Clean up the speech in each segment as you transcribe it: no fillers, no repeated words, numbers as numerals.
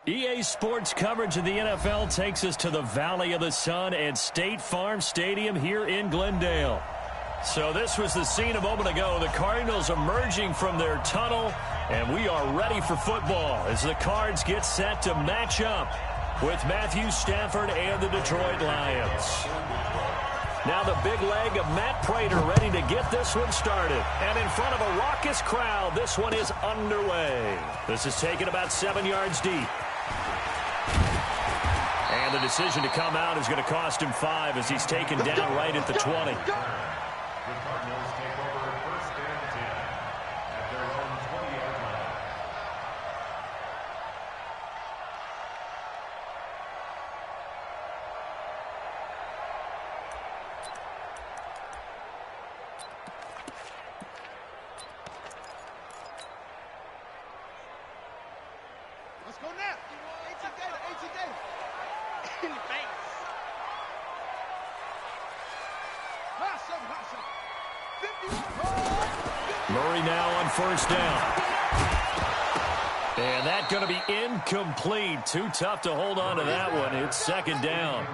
EA Sports coverage of the NFL takes us to the Valley of the Sun at State Farm Stadium here in Glendale. So this was the scene a moment ago. The Cardinals emerging from their tunnel, and we are ready for football as the Cards get set to match up with Matthew Stafford and the Detroit Lions. Now the big leg of Matt Prater ready to get this one started. And in front of a raucous crowd, this one is underway. This is taken about 7 yards deep. And the decision to come out is going to cost him 5 as he's taken down right at the 20. Let's go now. 18 data. In the face. Hot seven. 51. Murray now on first down. And that's going to be incomplete. Too tough to hold on to that one. It's second down.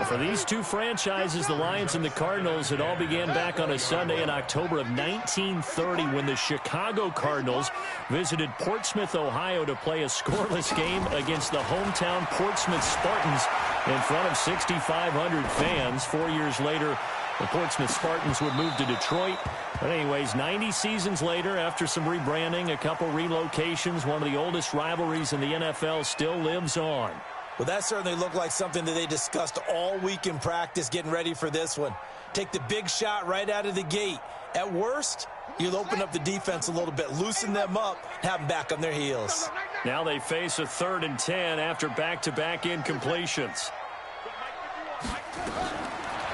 For these two franchises, the Lions and the Cardinals, it all began back on a Sunday in October of 1930 when the Chicago Cardinals visited Portsmouth, Ohio to play a scoreless game against the hometown Portsmouth Spartans in front of 6,500 fans. 4 years later, the Portsmouth Spartans would move to Detroit. But anyways, 90 seasons later, after some rebranding, a couple relocations, one of the oldest rivalries in the NFL still lives on. Well, that certainly looked like something that they discussed all week in practice getting ready for this one. Take the big shot right out of the gate. At worst, you'll open up the defense a little bit, loosen them up, have them back on their heels. Now they face a 3rd and 10 after back-to-back incompletions.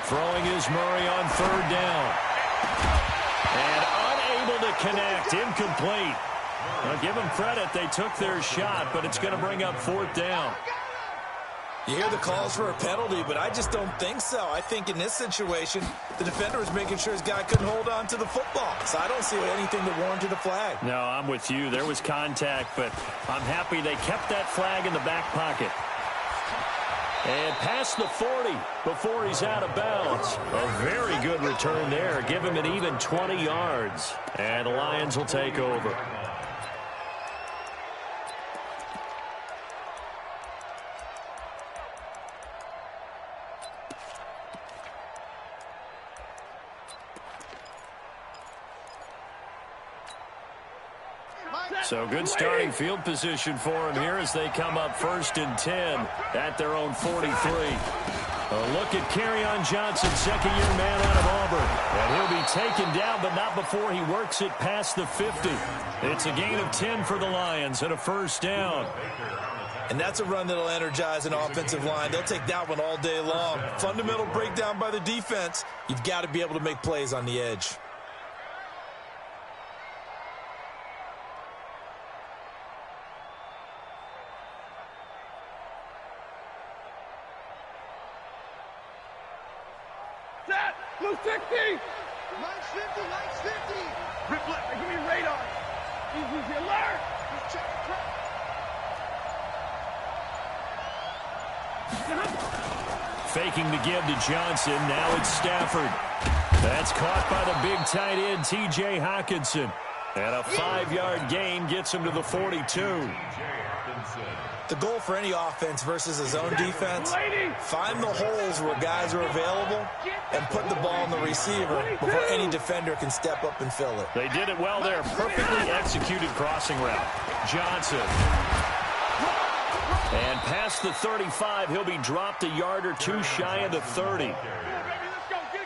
Throwing is Murray on 3rd down. And unable to connect, incomplete. Now give them credit, they took their shot, but it's going to bring up 4th down. You hear the calls for a penalty, but I just don't think so. I think in this situation, the defender was making sure his guy couldn't hold on to the football. So I don't see anything that warranted a flag. No, I'm with you. There was contact, but I'm happy they kept that flag in the back pocket. And past the 40 before he's out of bounds. A very good return there. Give him an even 20 yards. And the Lions will take over. So good starting field position for him here as they come up 1st and 10 at their own 43. A look at Kerryon Johnson, second-year man out of Auburn. And he'll be taken down, but not before he works it past the 50. It's a gain of 10 for the Lions and a 1st down. And that's a run that'll energize an offensive line. They'll take that one all day long. Fundamental breakdown by the defense. You've got to be able to make plays on the edge. Blue 60! Lights 50, lights 50! Rip left, give me radar! Easy alert! Check the track! Faking the give to Johnson, now it's Stafford. That's caught by the big tight end, T.J. Hockenson. And a 5-yard gain gets him to the 42. The goal for any offense versus a zone defense, find the holes where guys are available and put the ball on the receiver before any defender can step up and fill it. They did it well there. Perfectly executed crossing route. Johnson. And past the 35, he'll be dropped a yard or two shy of the 30.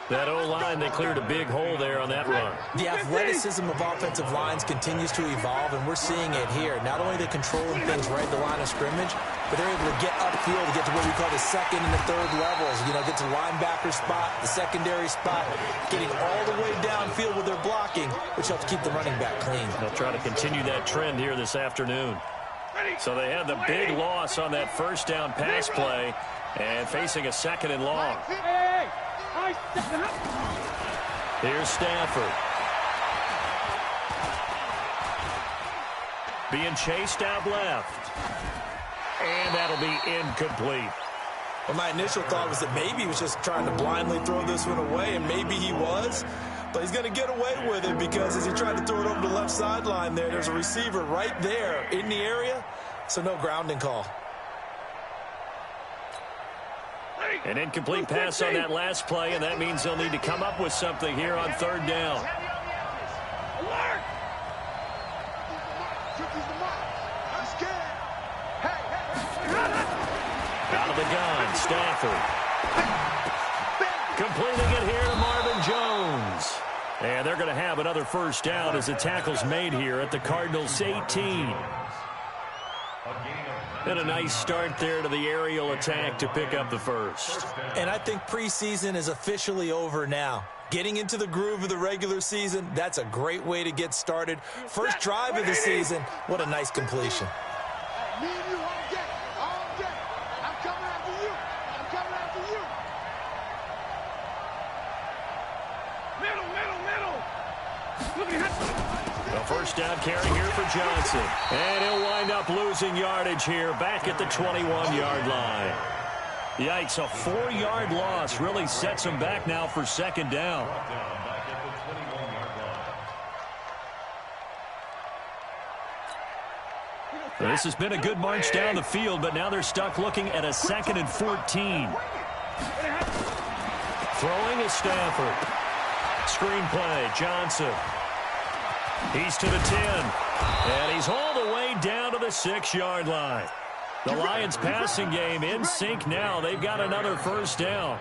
That O-line, they cleared a big hole there on that run. The athleticism of offensive lines continues to evolve, and we're seeing it here. Not only are they controlling things right at the line of scrimmage, but they're able to get upfield to get to what we call the 2nd and the 3rd levels. You know, get to linebacker spot, the secondary spot, getting all the way downfield with their blocking, which helps keep the running back clean. They'll try to continue that trend here this afternoon. So they had the big loss on that 1st down pass play and facing a 2nd and long. Here's Stafford. Being chased out left. And that'll be incomplete. Well, my initial thought was that maybe he was just trying to blindly throw this one away, and maybe he was. But he's going to get away with it because as he tried to throw it over the left sideline there's a receiver right there in the area, so no grounding call. An incomplete pass on that last play, and that means they'll need to come up with something here on third down. Out of the gun, Stafford. Completing it here to Marvin Jones. And they're going to have another first down as the tackle's made here at the Cardinals' 18. And a nice start there to the aerial attack to pick up the first. And I think preseason is officially over now. Getting into the groove of the regular season, that's a great way to get started. First drive of the season, what a nice completion. Me and you all day, all day. I'm coming after you. I'm coming after you. Middle. Look at him. The first down carry here for Johnson. And he'll wind up losing yardage here back at the 21-yard line. Yikes, a 4-yard loss really sets him back now for second down. This has been a good march down the field, but now they're stuck looking at a 2nd and 14. Throwing is Stafford. Screen play, Johnson. He's to the 10. And he's all the way down to the 6-yard line. The Lions passing game in sync now. They've got another first down.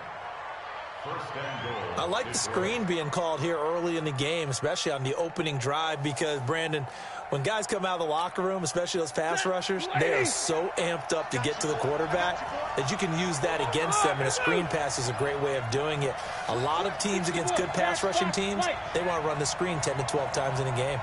I like the screen being called here early in the game, especially on the opening drive, because, Brandon, when guys come out of the locker room, especially those pass rushers, they are so amped up to get to the quarterback that you can use that against them, and a screen pass is a great way of doing it. A lot of teams against good pass rushing teams, they want to run the screen 10 to 12 times in a game.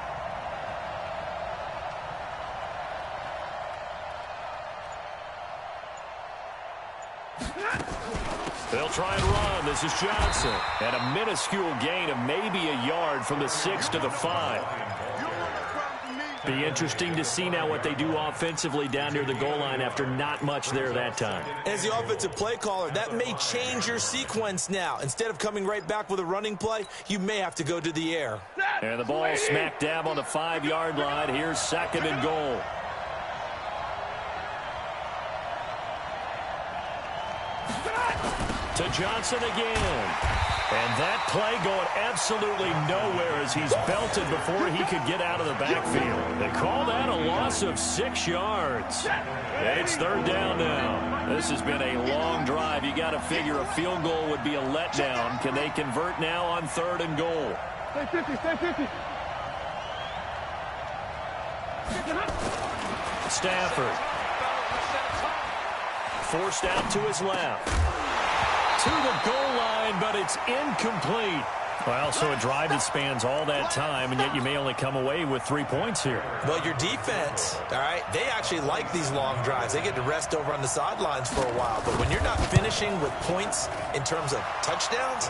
They'll try and run. This is Johnson. And a minuscule gain of maybe a yard from the 6 to the 5. Be interesting to see now what they do offensively down near the goal line after not much there that time. As the offensive play caller, that may change your sequence now. Instead of coming right back with a running play, you may have to go to the air. And the ball smack dab on the 5-yard line. Here's 2nd and goal. To Johnson again. And that play going absolutely nowhere as he's belted before he could get out of the backfield. They call that a loss of 6 yards. And it's third down now. This has been a long drive. You got to figure a field goal would be a letdown. Can they convert now on 3rd and goal? Stay 50, stay 50. Stafford. Forced out to his left. To the goal line, but it's incomplete. Well, so a drive that spans all that time, and yet you may only come away with 3 points here. Well, your defense, all right, they actually like these long drives. They get to rest over on the sidelines for a while. But when you're not finishing with points in terms of touchdowns,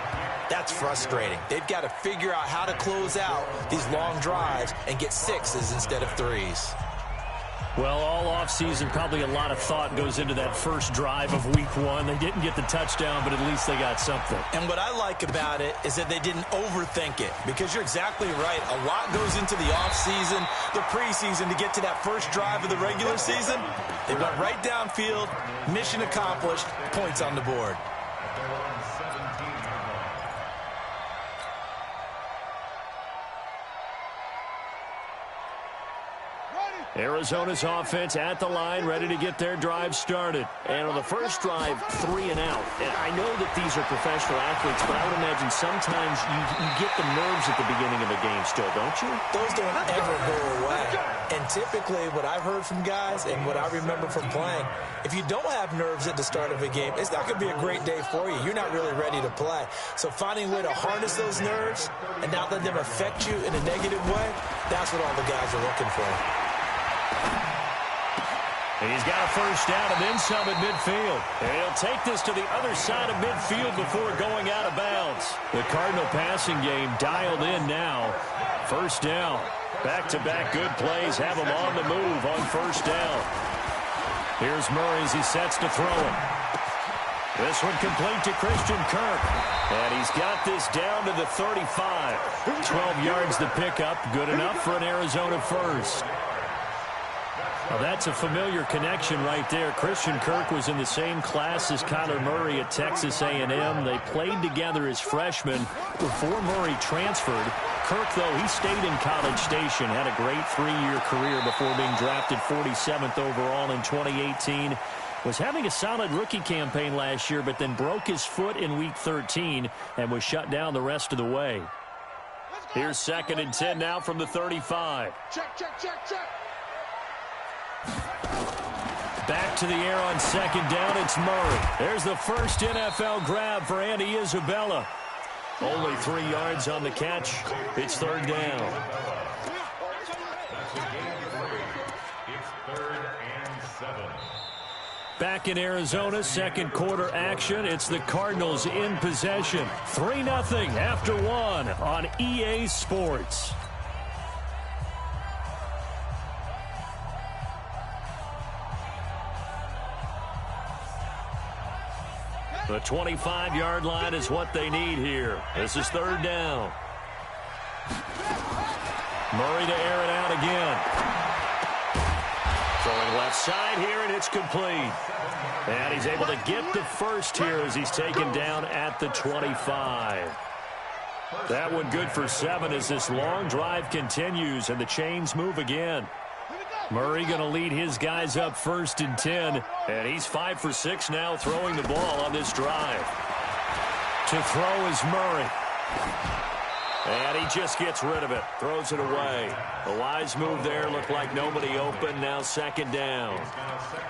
that's frustrating. They've got to figure out how to close out these long drives and get 6s instead of 3s. Well, all offseason, probably a lot of thought goes into that first drive of week 1. They didn't get the touchdown, but at least they got something. And what I like about it is that they didn't overthink it, because you're exactly right. A lot goes into the offseason, the preseason to get to that first drive of the regular season. They went right downfield, mission accomplished, points on the board. Arizona's offense at the line, ready to get their drive started. And on the first drive, 3 and out. And I know that these are professional athletes, but I would imagine sometimes you get the nerves at the beginning of a game still, don't you? Those don't ever go away. And typically what I've heard from guys and what I remember from playing, if you don't have nerves at the start of a game, it's not going to be a great day for you. You're not really ready to play. So finding a way to harness those nerves and not let them affect you in a negative way, that's what all the guys are looking for. He's got a first down and then some at midfield. And he'll take this to the other side of midfield before going out of bounds. The Cardinal passing game dialed in now. First down. Back-to-back good plays have them on the move on first down. Here's Murray as he sets to throw it. This one complete to Christian Kirk. And he's got this down to the 35. 12 yards to pick up. Good enough for an Arizona first. Well, that's a familiar connection right there. Christian Kirk was in the same class as Kyler Murray at Texas A&M. They played together as freshmen before Murray transferred. Kirk, though, he stayed in College Station, had a great 3-year career before being drafted 47th overall in 2018. Was having a solid rookie campaign last year, but then broke his foot in Week 13 and was shut down the rest of the way. Here's 2nd and 10 now from the 35. Check, check, check, check. Back to the air on 2nd down, it's Murray. There's the first NFL grab for Andy Isabella. Only 3 yards on the catch. It's 3rd down. It's 3rd and 7. Back in Arizona, 2nd quarter action. It's the Cardinals in possession. 3-0 after 1 on EA Sports. The 25-yard line is what they need here. This is 3rd down. Murray to air it out again. Throwing left side here, and it's complete. And he's able to get the first here as he's taken down at the 25. That one good for 7 as this long drive continues, and the chains move again. Murray going to lead his guys up 1st and 10, and he's 5 for 6 now throwing the ball on this drive. To throw is Murray. And he just gets rid of it, throws it away. The wise move there, looked like nobody open, now 2nd down.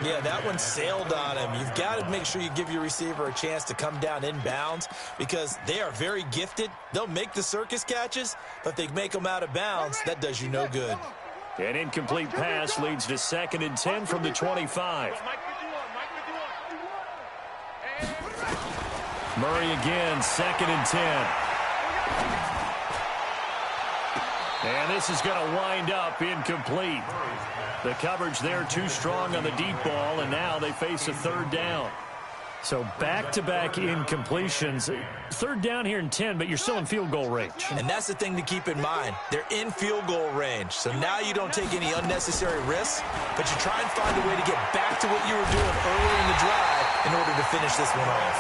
Yeah, that one sailed on him. You've got to make sure you give your receiver a chance to come down inbounds because they are very gifted. They'll make the circus catches, but if they make them out of bounds, that does you no good. An incomplete pass leads to 2nd and 10 from the 25. Murray again, 2nd and 10. And this is going to wind up incomplete. The coverage there too strong on the deep ball, and now they face a 3rd down. So back-to-back incompletions. 3rd down here in 10, but you're still in field goal range. And that's the thing to keep in mind. They're in field goal range. So now you don't take any unnecessary risks, but you try and find a way to get back to what you were doing earlier in the drive in order to finish this one off.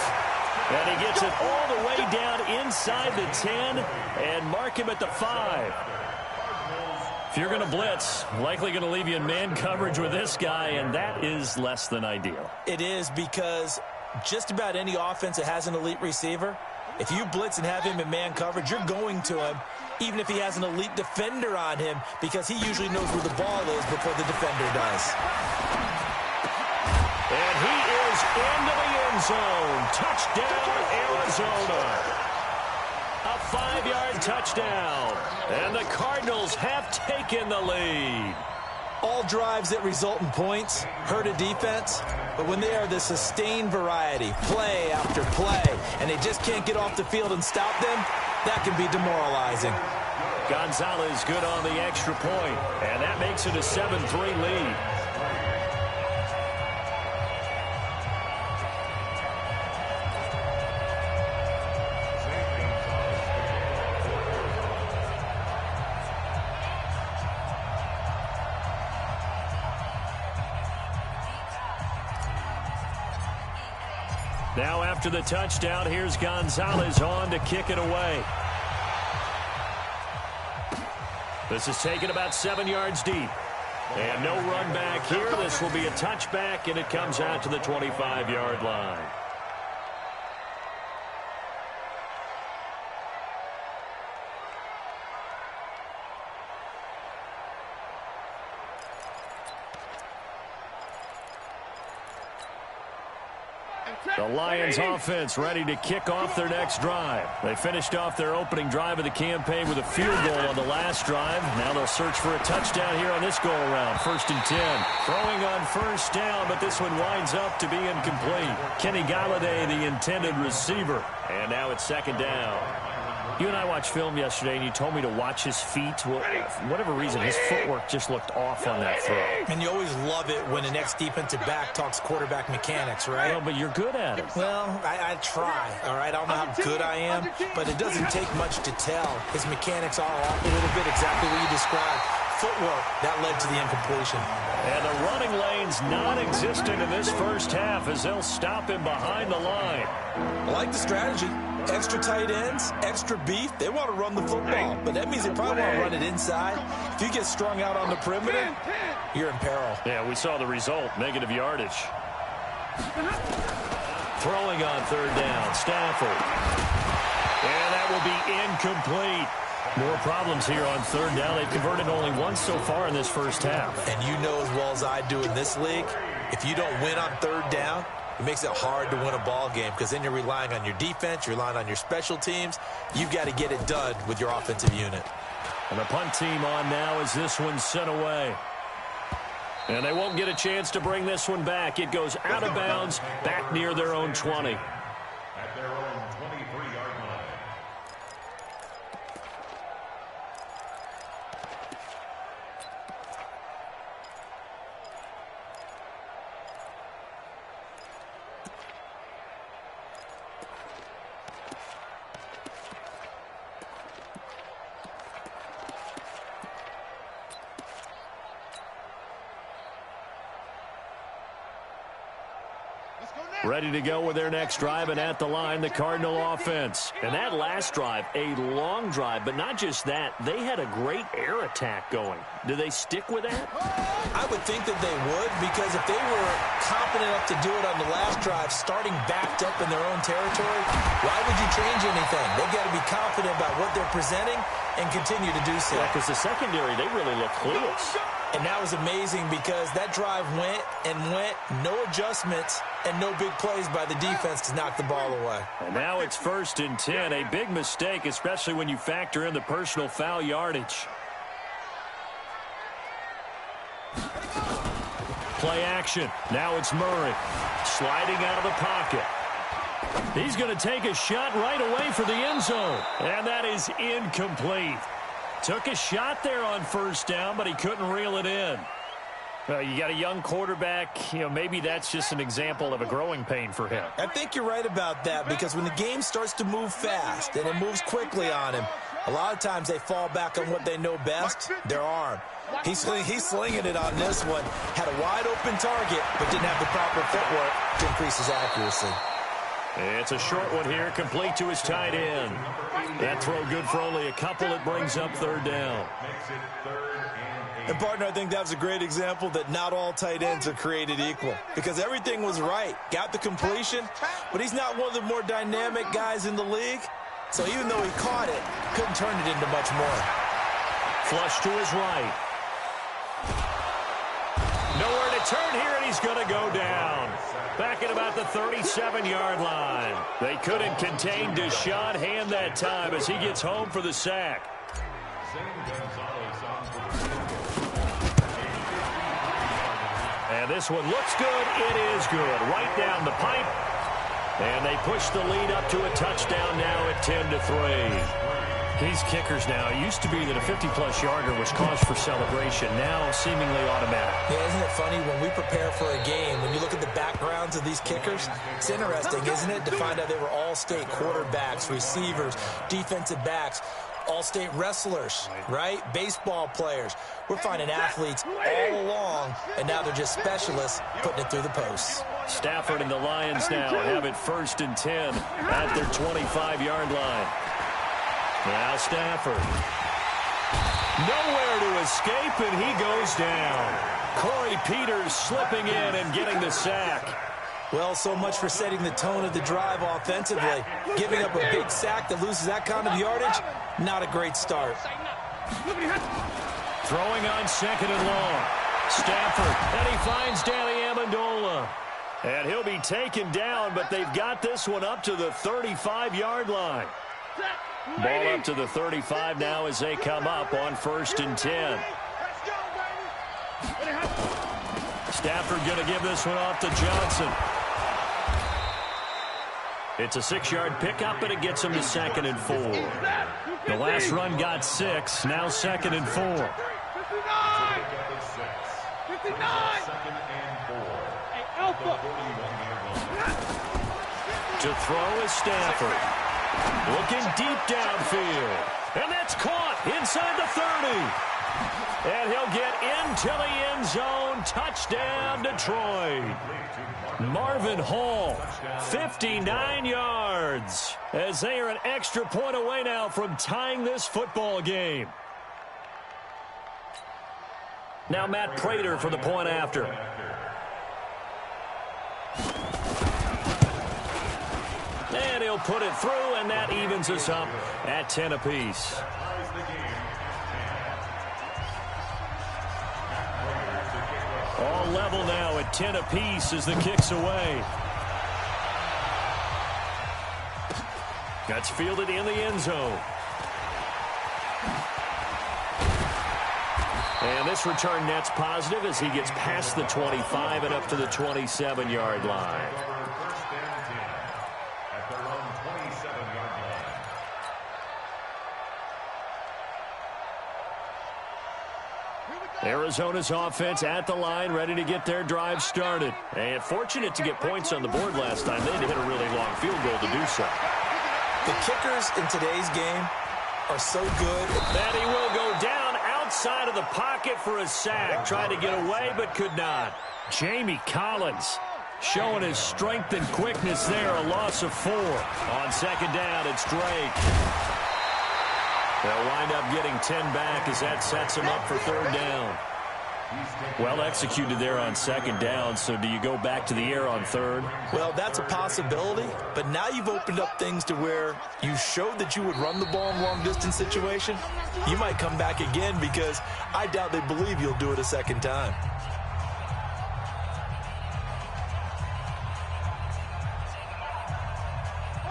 And he gets it all the way down inside the 10 and mark him at the 5. If you're going to blitz, likely going to leave you in man coverage with this guy, and that is less than ideal. It is because just about any offense that has an elite receiver, if you blitz and have him in man coverage, you're going to him, even if he has an elite defender on him, because he usually knows where the ball is before the defender does. And he is into the end zone. Touchdown, Arizona. A 5-yard touchdown. And the Cardinals have taken the lead. All drives that result in points hurt a defense, but when they are the sustained variety, play after play, and they just can't get off the field and stop them, that can be demoralizing. Gonzalez good on the extra point, and that makes it a 7-3 lead. Now after the touchdown, here's Gonzalez on to kick it away. This is taken about 7 yards deep. And no run back here. This will be a touchback, and it comes out to the 25-yard line. The Lions offense ready to kick off their next drive. They finished off their opening drive of the campaign with a field goal on the last drive. Now they'll search for a touchdown here on this go-around. 1st and 10. Throwing on 1st down, but this one winds up to be incomplete. Kenny Galladay, the intended receiver. And now it's 2nd down. You and I watched film yesterday, and you told me to watch his feet. Well, for whatever reason, his footwork just looked off on that throw. And you always love it when an ex-defensive back talks quarterback mechanics, right? Well, but you're good at it. Well, I try, all right? I don't know how good I am, but it doesn't take much to tell. His mechanics are off a little bit, exactly what you described. Footwork, that led to the incompletion. And the running lane's non-existent in this first half as they'll stop him behind the line. I like the strategy. Extra tight ends, extra beef. They want to run the football, but that means they probably want to run it inside. If you get strung out on the perimeter, you're in peril. Yeah, we saw the result, negative yardage. Throwing on third down, Stafford. And that will be incomplete. More problems here on third down. They've converted only once so far in this first half. And you know as well as I do in this league, if you don't win on third down, it makes it hard to win a ball game because then you're relying on your defense, you're relying on your special teams. You've got to get it done with your offensive unit. And the punt team on now as this one's sent away. And they won't get a chance to bring this one back. It goes out of bounds, back near their own 20. At their own 23-yard line. Ready to go with their next drive, and at the line, the Cardinal offense. And that last drive, a long drive, but not just that. They had a great air attack going. Do they stick with that? I would think that they would, because if they were confident enough to do it on the last drive, starting backed up in their own territory, why would you change anything? They've got to be confident about what they're presenting and continue to do so. Yeah, because the secondary, they really look clueless. And that was amazing because that drive went and went, no adjustments, and no big plays by the defense to knock the ball away. And now it's 1st and 10, a big mistake, especially when you factor in the personal foul yardage. Play action. Now it's Murray sliding out of the pocket. He's going to take a shot right away for the end zone. And that is incomplete. Took a shot there on first down, but he couldn't reel it in. You got a young quarterback. Maybe that's just an example of a growing pain for him. I think you're right about that, because when the game starts to move fast and it moves quickly on him, a lot of times they fall back on what they know best, their arm. He's slinging it on this one. Had a wide open target, but didn't have the proper footwork to increase his accuracy. It's a short one here, complete to his tight end. That throw good for only a couple. It brings up third down. And, partner, I think that was a great example that not all tight ends are created equal, because everything was right. Got the completion, but he's not one of the more dynamic guys in the league. So even though he caught it, couldn't turn it into much more. Flush to his right. Nowhere to turn here, and he's going to go down. Back at about the 37-yard line. They couldn't contain Deshaun Hand that time as he gets home for the sack. And this one looks good. It is good. Right down the pipe. And they push the lead up to a touchdown now at 10-3. These kickers now, it used to be that a 50-plus yarder was cause for celebration. Now seemingly automatic. Yeah, isn't it funny when we prepare for a game, when you look at the backgrounds of these kickers, it's interesting, isn't it, to find out they were all-state quarterbacks, receivers, defensive backs, all-state wrestlers, right? Baseball players. We're finding athletes all along, and now they're just specialists putting it through the posts. Stafford and the Lions now have it 1st and 10 at their 25-yard line. Now Stafford. Nowhere to escape, and he goes down. Corey Peters slipping in and getting the sack. Well, so much for setting the tone of the drive offensively. Giving up a big sack that loses that kind of yardage, not a great start. Throwing on 2nd and long. Stafford, and he finds Danny Amendola. And he'll be taken down, but they've got this one up to the 35-yard line. Ball up to the 35 now as they come up on 1st and 10. Stafford going to give this one off to Johnson. It's a 6-yard pickup, and it gets him to 2nd and 4. The last run got 6. Now 2nd and 4. 59! 59! Hey, Alpha! To throw is Stafford. Looking deep downfield. And that's caught inside the 30. And he'll get into the end zone. Touchdown, Detroit. Marvin Hall, 59 yards, as they are an extra point away now from tying this football game. Now Matt Prater for the point after. And he'll put it through, and that evens us up at 10 apiece. All level now at 10 apiece as the kick's away. That's fielded in the end zone. And this return net's positive as he gets past the 25 and up to the 27-yard line. Arizona's offense at the line, ready to get their drive started. And fortunate to get points on the board last time. They had to hit a really long field goal to do so. The kickers in today's game are so good. And he will go down outside of the pocket for a sack. Tried to get away, but could not. Jamie Collins showing his strength and quickness there. A loss of 4. On 2nd down, it's Drake. They'll wind up getting 10 back as that sets them up for 3rd down. Well executed there on 2nd down, so do you go back to the air on 3rd? Well, that's a possibility, but now you've opened up things to where you showed that you would run the ball in a long-distance situation. You might come back again because I doubt they believe you'll do it a 2nd time.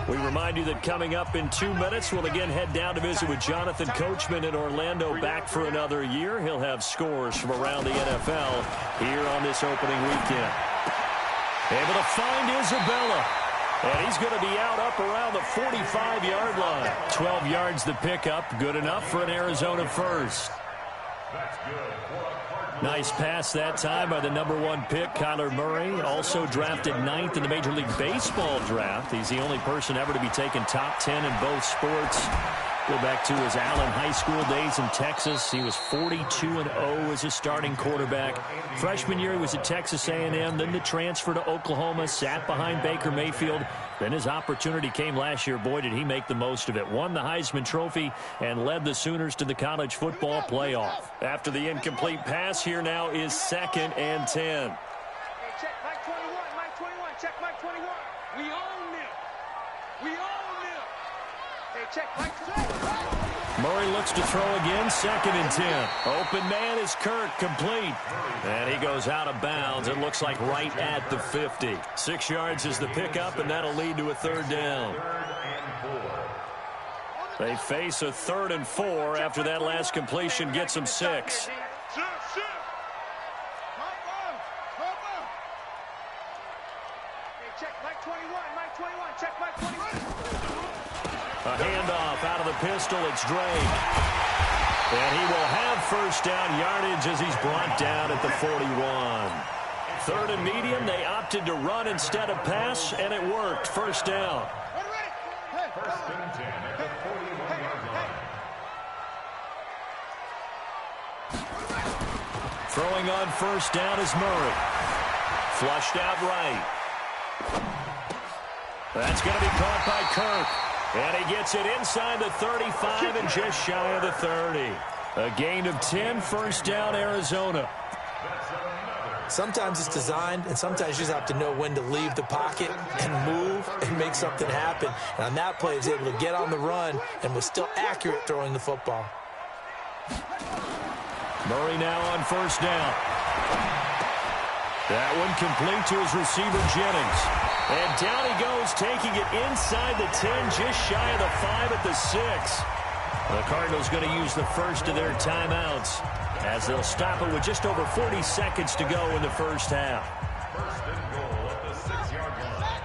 We remind you that coming up in 2 minutes, we'll again head down to visit with Jonathan Coachman in Orlando, back for another year. He'll have scores from around the NFL here on this opening weekend. Able to find Isabella. And he's going to be out up around the 45-yard line. 12 yards the pickup. Good enough for an Arizona first. Nice pass that time by the #1 pick, Kyler Murray. Also drafted 9th in the Major League Baseball draft. He's the only person ever to be taken top 10 in both sports. Go back to his Allen High School days in Texas. He was 42-0 as a starting quarterback. Freshman year, he was at Texas A&M. Then the transfer to Oklahoma, sat behind Baker Mayfield. Then his opportunity came last year. Boy, did he make the most of it. Won the Heisman Trophy and led the Sooners to the college football playoff. After the incomplete pass, here now is 2nd and 10. Hey, check Mike 21, Mike 21, check Mike 21. We own them. We own them. Hey, check Mike 21. Murray looks to throw again, 2nd and 10. Open man is Kirk, complete. And he goes out of bounds. It looks like right at the 50. 6 yards is the pickup, and that'll lead to a 3rd down. They face a 3rd and 4 after that last completion gets them 6. A handoff out of the pistol. It's Drake. And he will have 1st down yardage as he's brought down at the 41. 3rd and medium. They opted to run instead of pass, and it worked. 1st down. Throwing on 1st down is Murray. Flushed out right. That's going to be caught by Kirk. And he gets it inside the 35 and just shy of the 30. A gain of 10, 1st down, Arizona. Sometimes it's designed, and sometimes you just have to know when to leave the pocket and move and make something happen. And on that play, he was able to get on the run and was still accurate throwing the football. Murray now on 1st down. That one complete to his receiver, Jennings. And down he goes, taking it inside the 10, just shy of the 5 at the 6. The Cardinals going to use the first of their timeouts as they'll stop it with just over 40 seconds to go in the 1st half. 1st and goal at the 6-yard line.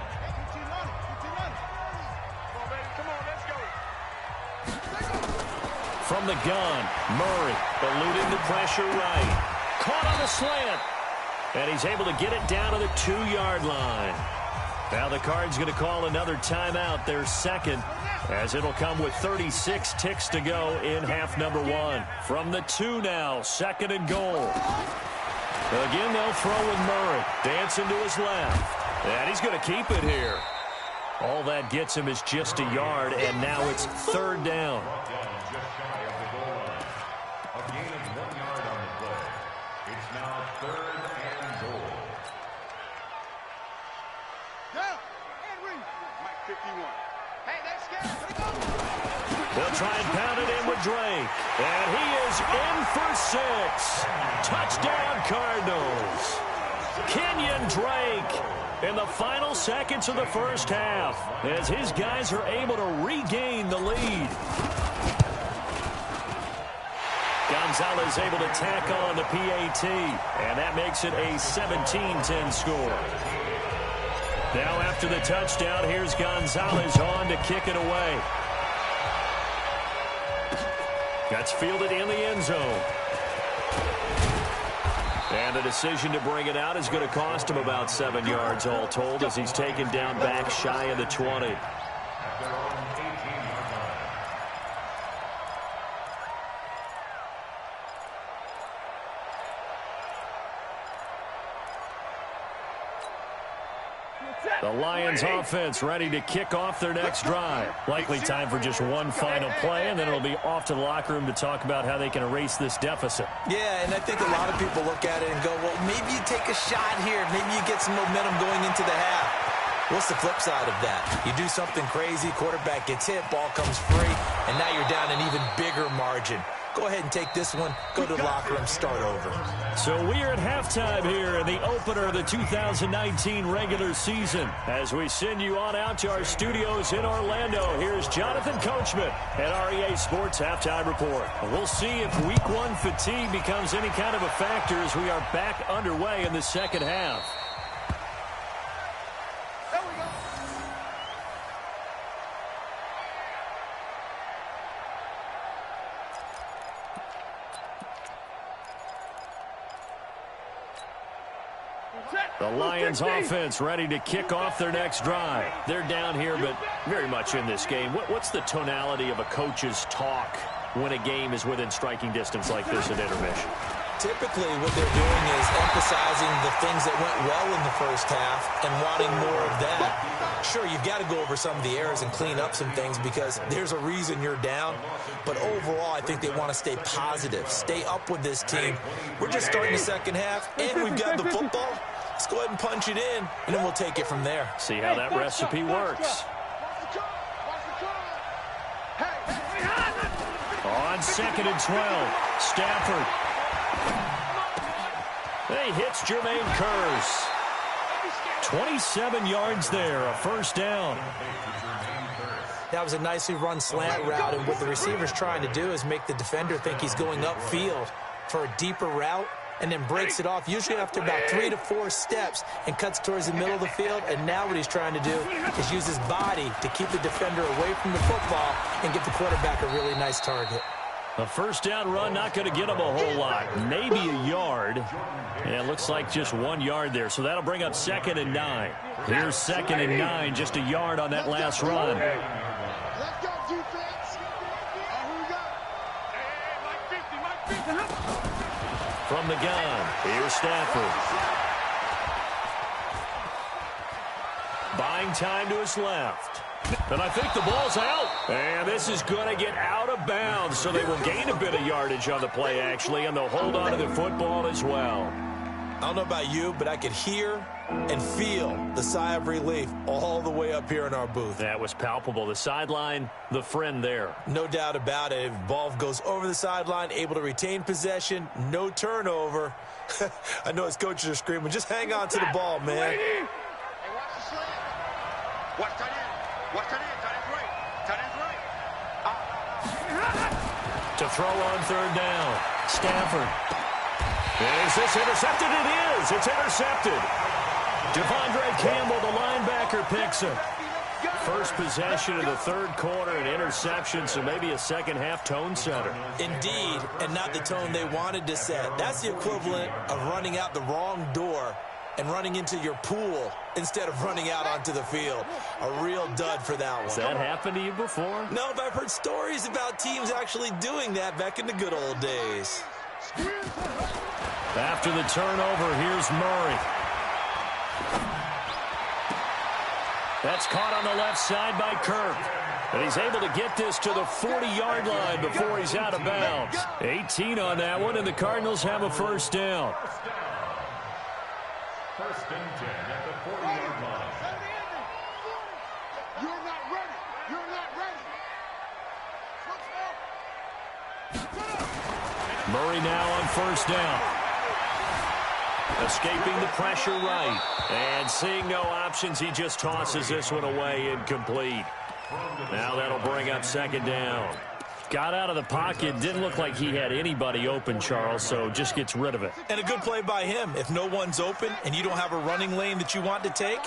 From the gun, Murray eluding the pressure right. Caught on the slant. And he's able to get it down to the 2-yard line. Now the Cards going to call another timeout, their second, as it'll come with 36 ticks to go in half number 1. From the 2 now, 2nd and goal. Again, they'll throw with Murray. Dancing to his left. And he's going to keep it here. All that gets him is just a yard, and now it's 3rd down. They'll try and pound it in with Drake. And he is in for 6. Touchdown, Cardinals. Kenyon Drake in the final seconds of the first half as his guys are able to regain the lead. Gonzalez able to tack on the PAT, and that makes it a 17-10 score. Now after the touchdown, here's Gonzalez on to kick it away. That's fielded in the end zone. And the decision to bring it out is going to cost him about 7 yards all told as he's taken down back shy of the 20. The Lions offense ready to kick off their next drive. Likely time for just one final play, and then it'll be off to the locker room to talk about how they can erase this deficit. Yeah, and I think a lot of people look at it and go, well, maybe you take a shot here. Maybe you get some momentum going into the half. What's the flip side of that? You do something crazy, quarterback gets hit, ball comes free, and now you're down an even bigger margin. Go ahead and take this one, go to the locker room, start over. So we are at halftime here in the opener of the 2019 regular season. As we send you on out to our studios in Orlando, here's Jonathan Coachman at REA Sports Halftime Report. We'll see if Week 1 fatigue becomes any kind of a factor as we are back underway in the second half. The Lions offense ready to kick off their next drive. They're down here, but very much in this game. What's the tonality of a coach's talk when a game is within striking distance like this at intermission? Typically, what they're doing is emphasizing the things that went well in the first half and wanting more of that. Sure, you've got to go over some of the errors and clean up some things because there's a reason you're down. But overall, I think they want to stay positive, stay up with this team. We're just starting the second half, and we've got the football. Let's go ahead and punch it in, and then we'll take it from there. See how that recipe works. On 2nd and 12, Stafford. He hits Jermaine Kearse. 27 yards there, a first down. That was a nicely run slant route, and what the receiver's trying to do is make the defender think he's going upfield for a deeper route, and then breaks it off, usually after about 3 to 4 steps, and cuts towards the middle of the field. And now what he's trying to do is use his body to keep the defender away from the football and give the quarterback a really nice target. A first down run, not going to get him a whole lot. Maybe a yard. And it looks like just 1 yard there. So that'll bring up 2nd and 9. Here's 2nd and 9, just a yard on that last run. Let's go, defense. Who we got? Hey, Mike 50. From the gun, here's Stafford. Buying time to his left. And I think the ball's out. And this is going to get out of bounds, so they will gain a bit of yardage on the play, actually, and they'll hold on to the football as well. I don't know about you, but I could hear and feel the sigh of relief all the way up here in our booth. That was palpable. The sideline, the friend there. No doubt about it. If the ball goes over the sideline, able to retain possession, no turnover. I know his coaches are screaming, just hang on to the ball, man. Hey, watch the slant. Watch tight end. Watch tight end. Tight end's right. Tight end's right. To throw on 3rd down. Stafford. Is this intercepted? It is. It's intercepted. Devondre Campbell, the linebacker, picks him. First possession of the third quarter, an interception, so maybe a second-half tone setter. Indeed, and not the tone they wanted to set. That's the equivalent of running out the wrong door and running into your pool instead of running out onto the field. A real dud for that one. Has that happened to you before? No, but I've heard stories about teams actually doing that back in the good old days. After the turnover, here's Murray. That's caught on the left side by Kirk. And he's able to get this to the 40-yard line before he's out of bounds. 18 on that one, and the Cardinals have a first down. First and 10 at the 40-yard line. You're not ready. You're not ready. Murray now on first down. Escaping the pressure right. And seeing no options, he just tosses this one away, incomplete. Now that'll bring up second down. Got out of the pocket. Didn't look like he had anybody open, Charles, so just gets rid of it. And a good play by him. If no one's open and you don't have a running lane that you want to take,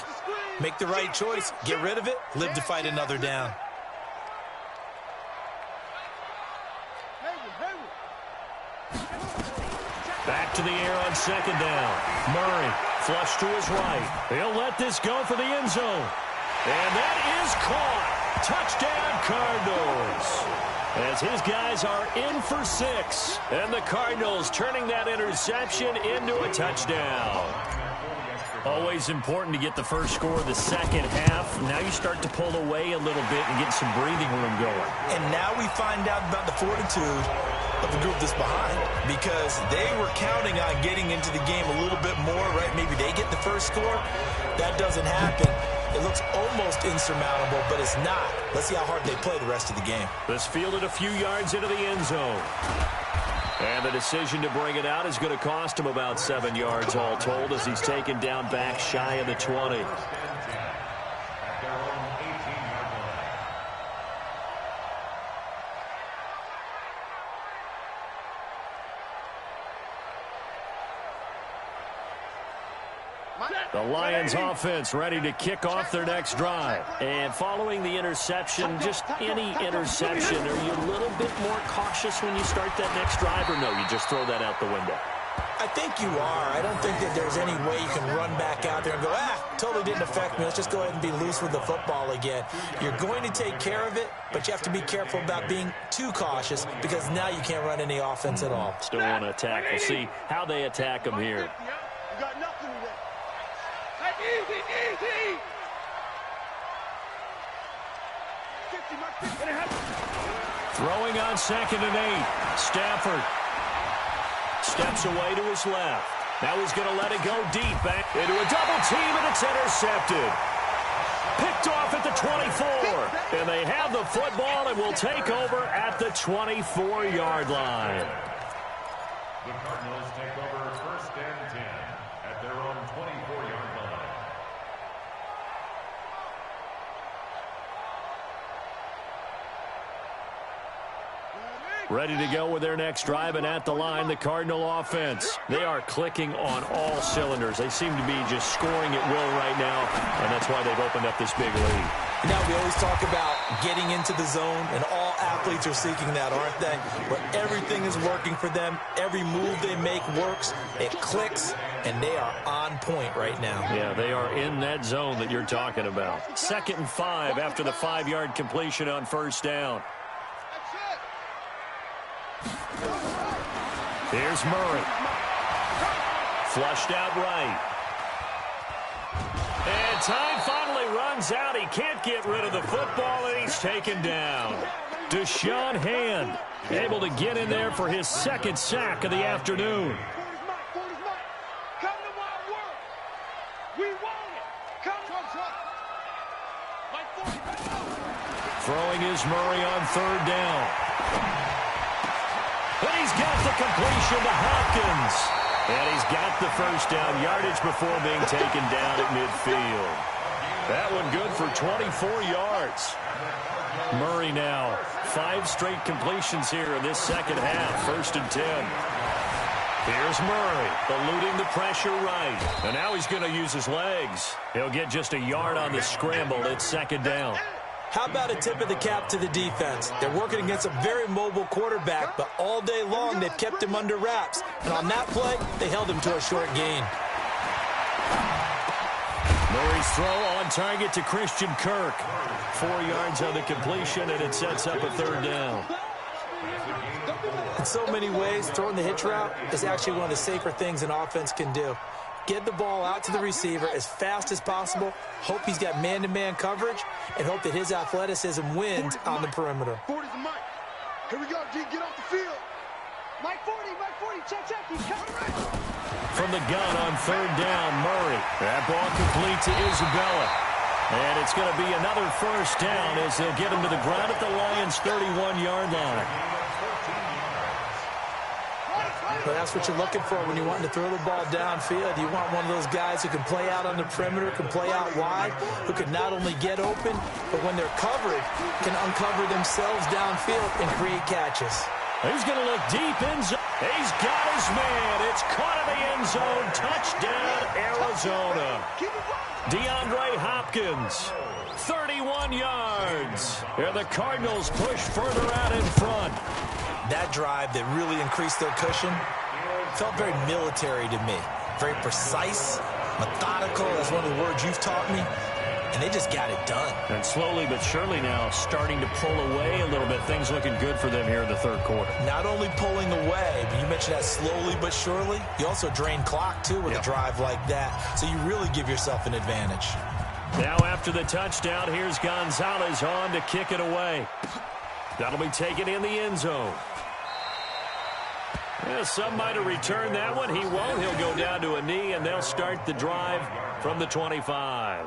make the right choice. Get rid of it. Live to fight another down. Back to the air on second down. Murray, flush to his right. He'll let this go for the end zone. And that is caught. Touchdown, Cardinals. As his guys are in for 6. And the Cardinals turning that interception into a touchdown. Always important to get the first score of the second half. Now you start to pull away a little bit and get some breathing room going. And now we find out about the fortitude of the group that's behind, because they were counting on getting into the game a little bit more, right? Maybe they get the first score. That doesn't happen. It looks almost insurmountable, but it's not. Let's see how hard they play the rest of the game. This fielded a few yards into the end zone. And the decision to bring it out is going to cost him about 7 yards all told, as he's taken down back shy of the 20. The Lions offense ready to kick off their next drive. And following the interception, just any interception, are you a little bit more cautious when you start that next drive, or no, you just throw that out the window? I think you are. I don't think that there's any way you can run back out there and go, totally didn't affect me. Let's just go ahead and be loose with the football again. You're going to take care of it, but you have to be careful about being too cautious, because now you can't run any offense at all. Still want to attack. We'll see how they attack him here. You got nothing to that. Easy, easy. Throwing on 2nd and 8. Stafford steps away to his left. Now he's going to let it go deep back into a double team, and it's intercepted. Picked off at the 24. And they have the football and will take over at the 24-yard line. The Cardinals take over first and 10 at their own 24-yard line. Ready to go with their next drive, and at the line, the Cardinal offense. They are clicking on all cylinders. They seem to be just scoring at will right now, and that's why they've opened up this big lead. Now, we always talk about getting into the zone, and all athletes are seeking that, aren't they? But everything is working for them. Every move they make works. It clicks, and they are on point right now. Yeah, they are in that zone that you're talking about. 2nd and 5 after the 5-yard completion on first down. Here's Murray. Flushed out right. And time finally runs out. He can't get rid of the football, and he's taken down. Deshaun Hand able to get in there for his 2nd sack of the afternoon. Throwing is Murray on 3rd down. And he's got the completion to Hopkins. And he's got the first down yardage before being taken down at midfield. That one good for 24 yards. Murray now, 5 straight completions here in this second half. 1st and 10. Here's Murray, eluding the pressure right. And now he's going to use his legs. He'll get just a yard on the scramble. It's second down. How about a tip of the cap to the defense? They're working against a very mobile quarterback, but all day long they've kept him under wraps. And on that play, they held him to a short gain. Murray's throw on target to Christian Kirk. 4 yards on the completion, and it sets up a third down. In so many ways, throwing the hitch route is actually one of the safer things an offense can do. Get the ball out to the receiver as fast as possible, hope he's got man-to-man coverage, and hope that his athleticism wins on the perimeter. 40's the Mike. Here we go, G. Get off the field. Mike 40, check. He's coming right. From the gun on third down, Murray. That ball complete to Isabella. And it's going to be another first down as they'll get him to the ground at the Lions' 31-yard line. But that's what you're looking for when you want to throw the ball downfield. You want one of those guys who can play out on the perimeter, can play out wide, who can not only get open, but when they're covered, can uncover themselves downfield and create catches. He's going to look deep in zone. He's got his man. It's caught in the end zone. Touchdown, Arizona. DeAndre Hopkins, 31 yards. And the Cardinals push further out in front. That drive that really increased their cushion felt very military to me. Very precise, methodical. That's one of the words you've taught me. And they just got it done. And slowly but surely now starting to pull away a little bit. Things looking good for them here in the third quarter. Not only pulling away, but you mentioned that slowly but surely. You also drain clock, too, with a drive like that. So you really give yourself an advantage. Now after the touchdown, here's Gonzalez on to kick it away. That'll be taken in the end zone. Yeah, some might have returned that one. He won't. He'll go down to a knee, and they'll start the drive from the 25.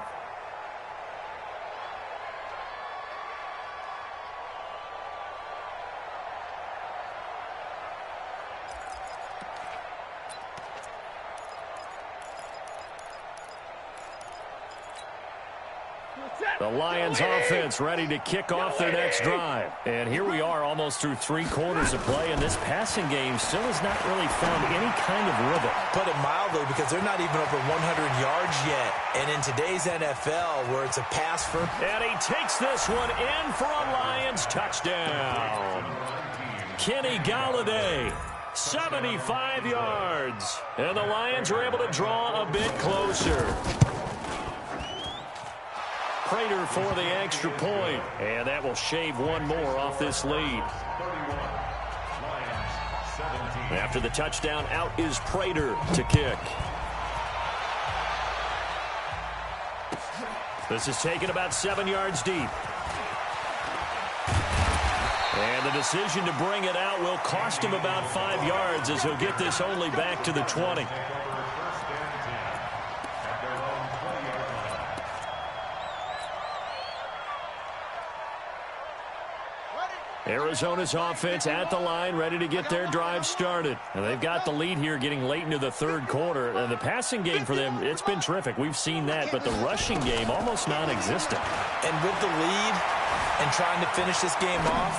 The Lions offense ready to kick off their next drive. And here we are almost through 3 quarters of play, and this passing game still has not really found any kind of rhythm. Put it mildly, because they're not even over 100 yards yet. And in today's NFL, where it's a pass for... And he takes this one in for a Lions touchdown. Kenny Golladay, 75 yards. And the Lions are able to draw a bit closer. Prater for the extra point, and that will shave one more off this lead. After the touchdown, out is Prater to kick. This is taken about 7 yards deep. And the decision to bring it out will cost him about 5 yards as he'll get this only back to the 20. Arizona's offense at the line, ready to get their drive started. And they've got the lead here getting late into the third quarter. And the passing game for them, it's been terrific. We've seen that, but the rushing game almost non-existent. And with the lead and trying to finish this game off,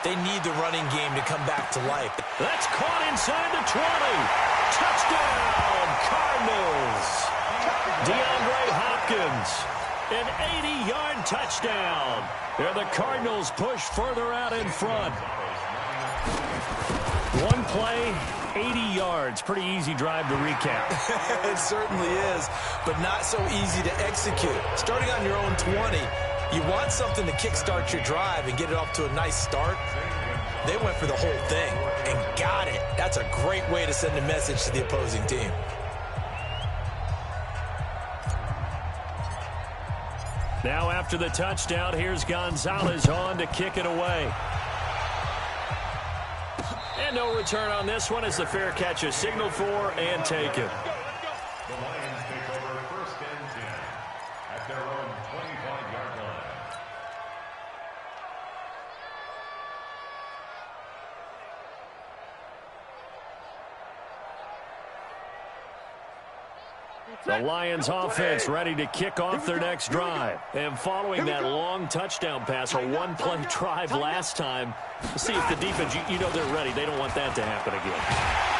they need the running game to come back to life. That's caught inside the 20. Touchdown, Cardinals. DeAndre Hopkins, an 80-yard touchdown. And the Cardinals push further out in front. One play, 80 yards. Pretty easy drive to recap. It certainly is, but not so easy to execute. Starting on your own 20, you want something to kickstart your drive and get it off to a nice start. They went for the whole thing and got it. That's a great way to send a message to the opposing team. Now after the touchdown, here's Gonzalez on to kick it away. And no return on this one as the fair catch is signaled for and taken. The Lions take over first and 10 at their own 25-yard line. The Lions offense ready to kick off their next drive. And following that long touchdown pass, a one-play drive last time, we'll see if the defense, you know they're ready. They don't want that to happen again.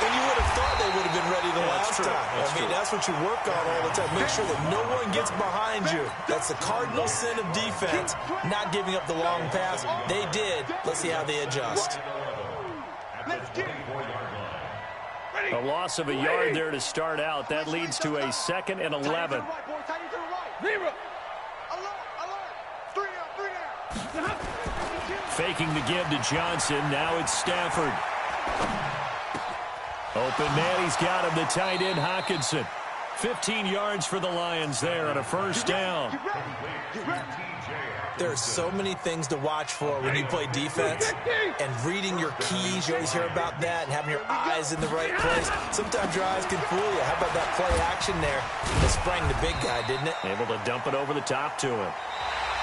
And you would have thought they would have been ready the last time. I mean, that's what you work on all the time. Make sure that no one gets behind you. That's the cardinal sin of defense, not giving up the long pass. They did. Let's see how they adjust. A loss of a yard there to start out. That leads to a 2nd and 11. Faking the give to Johnson. Now it's Stafford. Open man, he's got him, the tight end Hockenson. 15 yards for the Lions there on a first down. There are so many things to watch for when you play defense, and reading your keys, you always hear about that, and having your eyes in the right place. Sometimes your eyes can fool you. How about that play action there? It sprang the big guy, didn't it? Able to dump it over the top to him.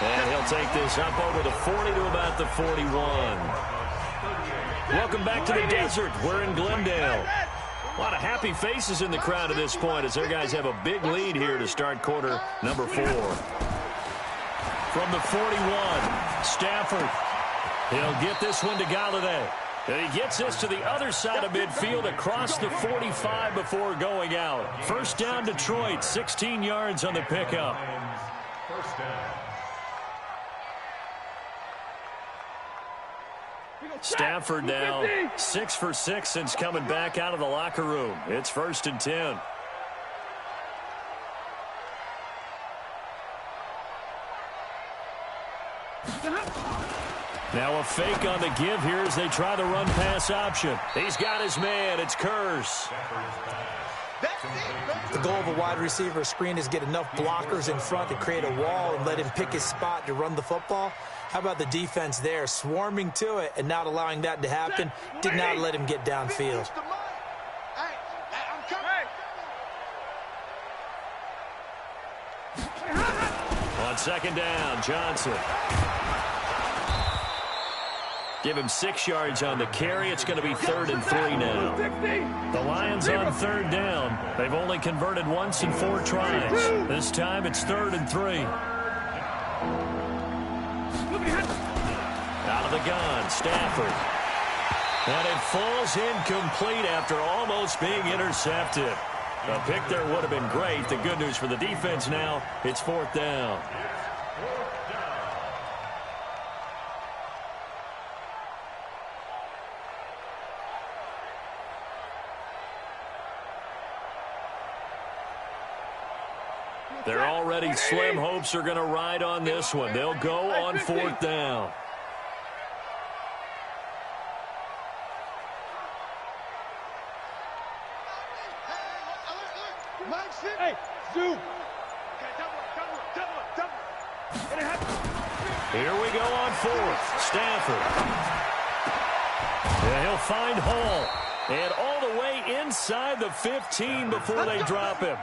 And he'll take this up over the 40 to about the 41. Welcome back to the desert. We're in Glendale. A lot of happy faces in the crowd at this point as their guys have a big lead here to start quarter number 4. From the 41, Stafford. He'll get this one to Galladay. And he gets this to the other side of midfield across the 45 before going out. First down, Detroit, 16 yards on the pickup. First down. Stafford now 6 for 6 since coming back out of the locker room. It's 1st and 10. Now a fake on the give here as they try the run-pass option. He's got his man. It's Kurz. The goal of a wide receiver screen is get enough blockers in front to create a wall and let him pick his spot to run the football. How about the defense there, swarming to it and not allowing that to happen? Did not let him get downfield. On 2nd down, Johnson. Give him 6 yards on the carry. It's going to be 3rd and 3 now. The Lions on 3rd down. They've only converted once in 4 tries. This time it's 3rd and 3. Out of the gun, Stafford. And it falls incomplete after almost being intercepted. A pick there would have been great. The good news for the defense now, it's 4th down. Their already slim hopes are going to ride on this one. They'll go on 4th down. Hey, Stu. Here we go on 4th. Stafford. And he'll find Hall. And all the way inside the 15 before they drop him.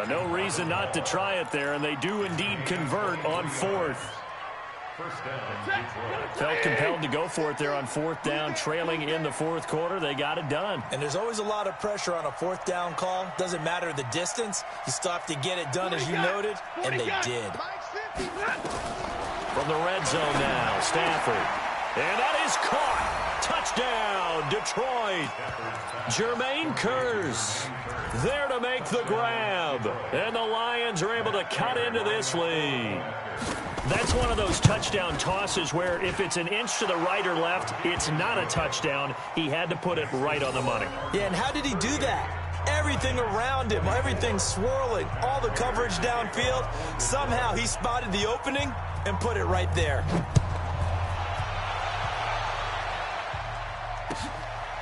No reason not to try it there, and they do indeed convert on 4th. Felt compelled to go for it there on 4th down, trailing in the 4th quarter. They got it done. And there's always a lot of pressure on a 4th down call. Doesn't matter the distance. You still have to get it done, as you noted, and they did. From the red zone now, Stafford. And that is caught. Touchdown, Detroit. Jermaine Kurz there to make the grab. And the Lions are able to cut into this lead. That's one of those touchdown tosses where if it's an inch to the right or left, it's not a touchdown. He had to put it right on the money. Yeah, and how did he do that? Everything around him, everything swirling, all the coverage downfield. Somehow he spotted the opening and put it right there.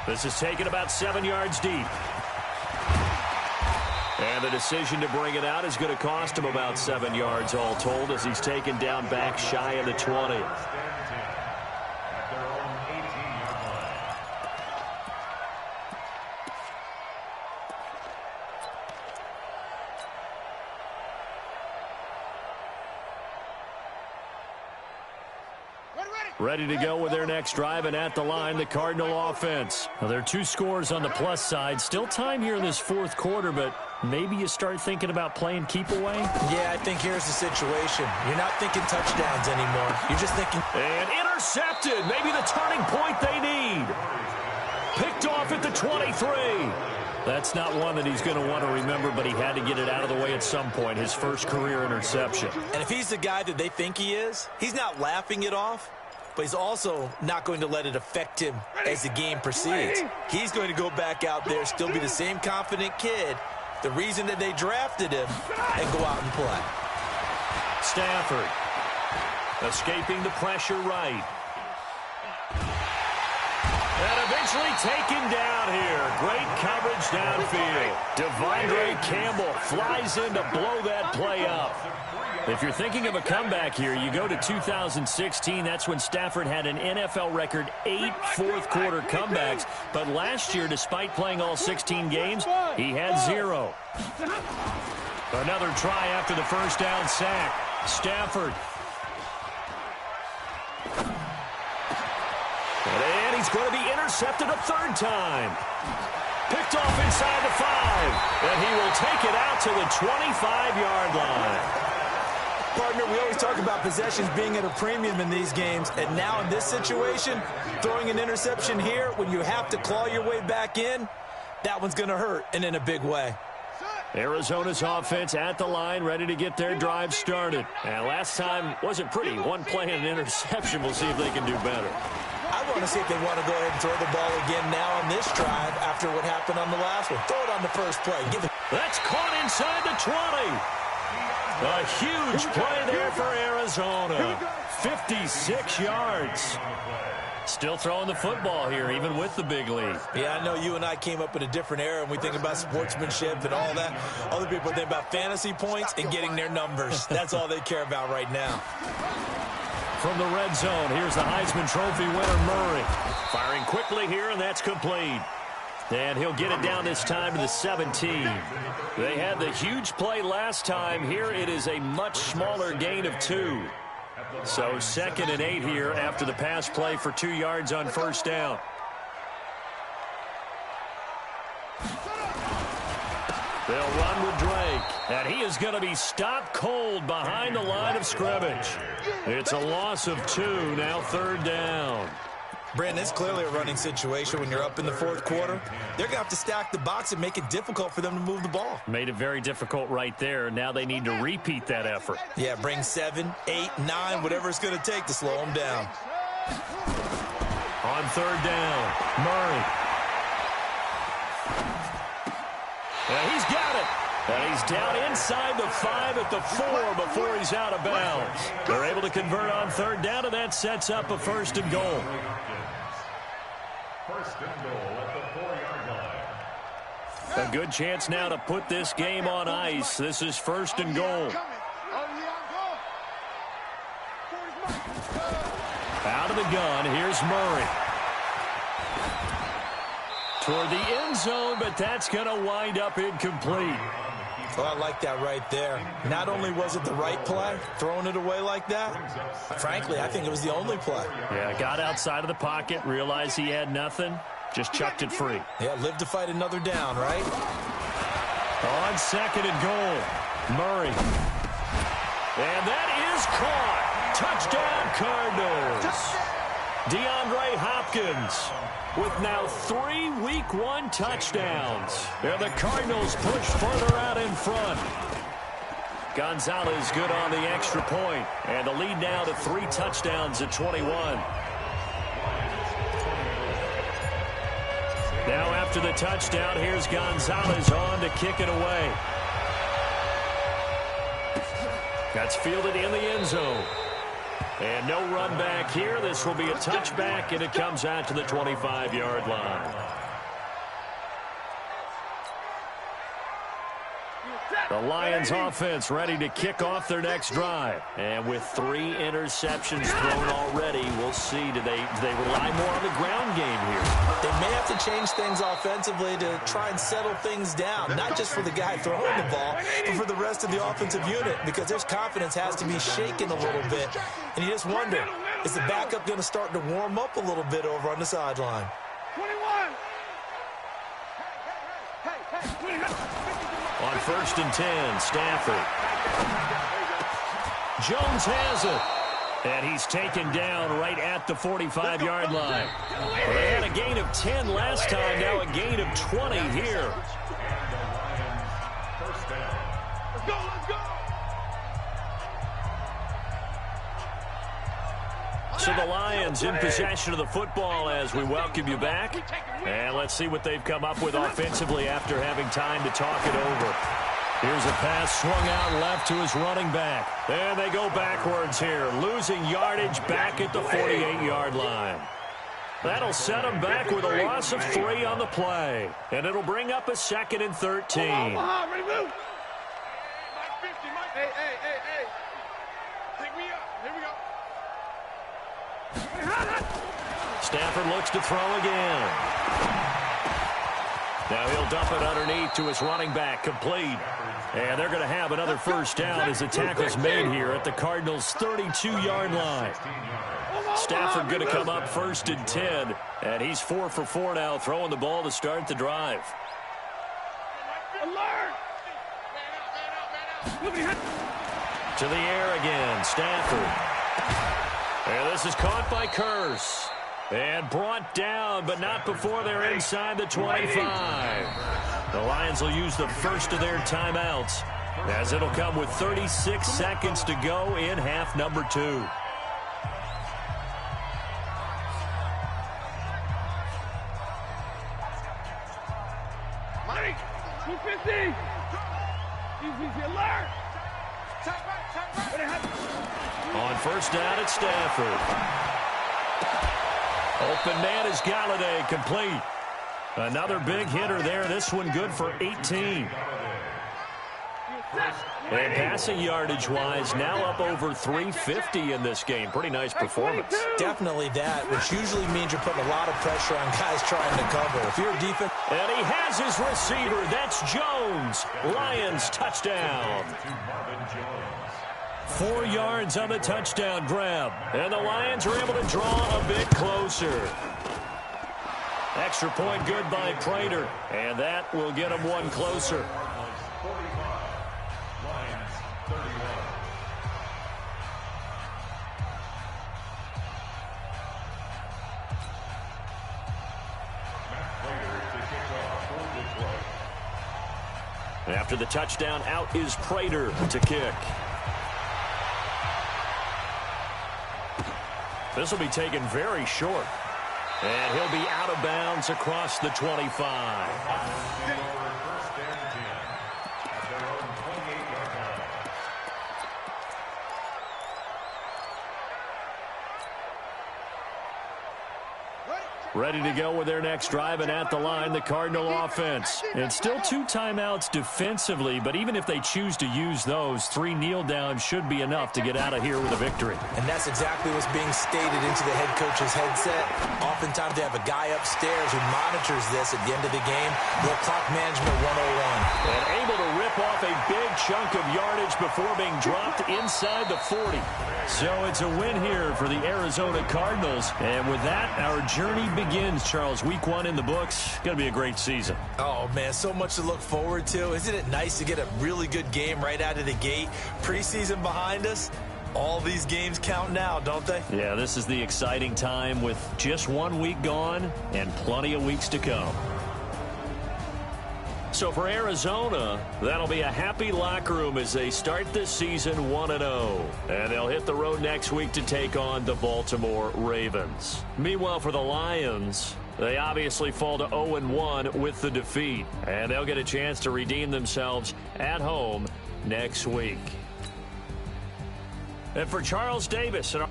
This is taken about 7 yards deep. And the decision to bring it out is going to cost him about 7 yards all told as he's taken down back shy of the 20. Ready to go with their next drive, and at the line, the Cardinal offense. Now, there are 2 scores on the plus side. Still time here in this 4th quarter, but maybe you start thinking about playing keep away? Yeah, I think here's the situation. You're not thinking touchdowns anymore. You're just thinking... And intercepted. Maybe the turning point they need. Picked off at the 23. That's not one that he's going to want to remember, but he had to get it out of the way at some point, his first career interception. And if he's the guy that they think he is, he's not laughing it off, but he's also not going to let it affect him as the game proceeds. He's going to go back out there, still be the same confident kid, the reason that they drafted him, and go out and play. Stafford escaping the pressure right. And eventually taken down here. Great coverage downfield. Devondre Campbell flies in to blow that play up. If you're thinking of a comeback here, you go to 2016. That's when Stafford had an NFL record 8 fourth-quarter comebacks. But last year, despite playing all 16 games, he had 0. Another try after the first down sack. Stafford. And he's going to be intercepted a third time. Picked off inside the 5. And he will take it out to the 25-yard line. Partner, we always talk about possessions being at a premium in these games. And now in this situation, throwing an interception here when you have to claw your way back in, that one's going to hurt, and in a big way. Arizona's offense at the line, ready to get their drive started. And last time wasn't pretty. One play and an interception. We'll see if they can do better. I want to see if they want to go ahead and throw the ball again now on this drive after what happened on the last one. Throw it on the first play. That's caught inside the 20. A huge play there for Arizona. 56 yards. Still throwing the football here, even with the big lead. Yeah, I know you and I came up in a different era, and we think about sportsmanship and all that. Other people think about fantasy points and getting their numbers. That's all they care about right now. From the red zone, here's the Heisman Trophy winner, Murray. Firing quickly here, and that's complete. And he'll get it down this time to the 17. They had the huge play last time. Here it is a much smaller gain of 2. So 2nd and 8 here after the pass play for 2 yards on first down. They'll run with Drake, and he is going to be stopped cold behind the line of scrimmage. It's a loss of 2, now 3rd down. Brandon, it's clearly a running situation when you're up in the 4th quarter. They're going to have to stack the box and make it difficult for them to move the ball. Made it very difficult right there. Now they need to repeat that effort. Yeah, bring 7, 8, 9, whatever it's going to take to slow them down. On 3rd down, Murray. And he's got it. And he's down inside the 5 at the 4 before he's out of bounds. They're able to convert on 3rd down, and that sets up a 1st and goal. 1st and goal at the 4-yard line. A good chance now to put this game on ice. This is 1st and goal. Out of the gun, here's Murray. Toward the end zone, but that's going to wind up incomplete. Well, I like that right there. Not only was it the right play, throwing it away like that, frankly, I think it was the only play. Yeah, got outside of the pocket, realized he had nothing, just chucked it free. Yeah, live to fight another down, right? On 2nd and goal, Murray. And that is caught. Touchdown, Cardinals. DeAndre Hopkins with now 3 Week 1 touchdowns. And the Cardinals push further out in front. Gonzalez good on the extra point. And the lead now to 3 touchdowns at 21. Now after the touchdown, here's Gonzalez on to kick it away. That's fielded in the end zone. And no run back here. This will be a touchback, and it comes out to the 25-yard line. The Lions offense ready to kick off their next drive. And with 3 interceptions thrown already, we'll see, do they rely more on the ground game here? They may have to change things offensively to try and settle things down, not just for the guy throwing the ball, but for the rest of the offensive unit, because their confidence has to be shaken a little bit. And you just wonder, is the backup going to start to warm up a little bit over on the sideline? 21. On 1st and 10, Stafford. Jones has it. And he's taken down right at the 45-yard line. Well, they had a gain of 10 last time, now a gain of 20 here. First down. Let's go, let's go. So the Lions in possession of the football as we welcome you back. And let's see what they've come up with offensively after having time to talk it over. Here's a pass swung out left to his running back. And they go backwards here, losing yardage back at the 48-yard line. That'll set them back with a loss of 3 on the play. And it'll bring up a 2nd and 13. Ready, move. Hey. Take me up. Here we go. Stafford looks to throw again. Now he'll dump it underneath to his running back, complete. And they're going to have another first down as the tackle's made here at the Cardinals' 32-yard line. Stafford going to come up 1st and 10, and he's 4 for 4 now, throwing the ball to start the drive. Alert! To the air again, Stafford. And this is caught by Curse. And brought down, but not before they're inside the 25. The Lions will use the first of their timeouts, as it'll come with 36 seconds to go in half number 2. Mike, 250. Easy, alert. On first down, it's Stafford. Open man is Galladay, complete. Another big hitter there. This one good for 18. And passing yardage-wise, now up over 350 in this game. Pretty nice performance. Definitely that, which usually means you're putting a lot of pressure on guys trying to cover. If you're a defense... And he has his receiver. That's Jones. Lions touchdown. 4 yards on the touchdown grab. And the Lions are able to draw a bit closer. Extra point good by Prater. And that will get them one closer. Lions 31. After the touchdown, out is Prater to kick. This will be taken very short. And he'll be out of bounds across the 25. First and 10 at their own 28-yard line. Ready to go with their next drive, and at the line, the Cardinal offense. And still 2 timeouts defensively, but even if they choose to use those, 3 kneel downs should be enough to get out of here with a victory. And that's exactly what's being stated into the head coach's headset. Oftentimes they have a guy upstairs who monitors this at the end of the game. Little clock management 101. And able to rip off a big chunk of yardage before being dropped inside the 40. So it's a win here for the Arizona Cardinals. And with that, our journey begins, Charles. Week 1 in the books. Going to be a great season. Oh, man, so much to look forward to. Isn't it nice to get a really good game right out of the gate? Preseason behind us. All these games count now, don't they? Yeah, this is the exciting time with just 1 week gone and plenty of weeks to come. So for Arizona, that'll be a happy locker room as they start this season 1-0. And they'll hit the road next week to take on the Baltimore Ravens. Meanwhile, for the Lions, they obviously fall to 0-1 with the defeat. And they'll get a chance to redeem themselves at home next week. And for Charles Davis and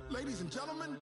Ladies and gentlemen.